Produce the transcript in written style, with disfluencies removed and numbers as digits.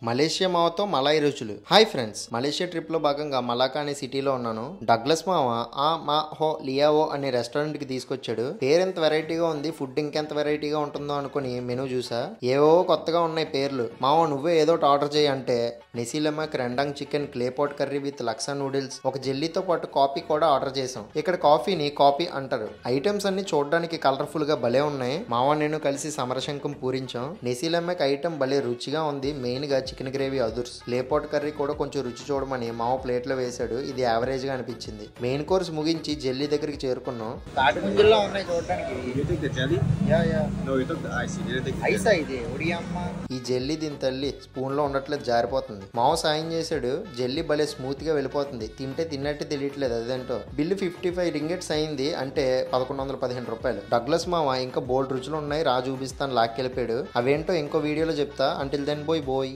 Malaysia మావతో Malay రుచులు. Hi friends, Malaysia trip లో భాగంగా మలాకా అనే సిటీలో ఉన్నాను. డగ్లస్ మావ ఆ మా హో లియావో అనే రెస్టారెంట్ కి తీసుకొచ్చాడు. పేరెంత వెరైటీగా ఉంది, ఫుడ్ ఇంకెంత వెరైటీగా ఉంటుందో అనుకుని మెనూ చూసా. ఏవో కొత్తగా ఉన్నాయి పేర్లు. మావ నువ్వే ఏదో ఆర్డర్ చేయి అంటే నెసిలెమక్ రెండంగ్ chicken, క్లేపాట్ curry with Luxa noodles, ఒక జెల్లీతో పాటు కాఫీ కూడా ఆర్డర్ చేసాం. ఇక్కడ కాఫీని కాఫీ అంటారు. ఐటమ్స్ అన్ని చూడడానికి కలర్ఫుల్ గా భలే ఉన్నాయి. మావ నేను కలిసి సమరశంకం పూరించాం. నెసిలెమక్ ఐటమ్ భలే రుచిగా ఉంది. మెయిన్ గా చికెన్ గ్రేవీ అదుర్స్. లేపాట్ కర్రీ కూడా కొంచెం రుచి చూడమని మావ ప్లేట్ లో వేశాడు. ఇది యావరేజ్ గా అనిపించింది. మెయిన్ కోర్స్ ముగించి జెల్లీ దగ్గరికి చేరుకున్నాం. తాటి ముంజల్లో ఉన్నాయి చూడడానికి. ఈ జెల్లీ దీని తల్లి స్పూన్ లో ఉండట్లేదు, జారిపోతుంది. మావ సాయం చేశాడు. జెల్లీ భలే స్మూత్ గా వెళ్ళిపోతుంది. తింటే తిన్నట్టు తెలియట్లేదు అదేంటో. బిల్లు 55 రింగెట్స్ అయింది, అంటే 1115 రూపాయలు. డగ్లస్ మావ ఇంకా బోల్డ్ రుచులు ఉన్నాయి రా చూపిస్తాను లాక్కెళ్ళిపోయాడు. అవేంటో ఇంకో వీడియోలో చెప్తా. అంటిల్ దెన్ బోయ్.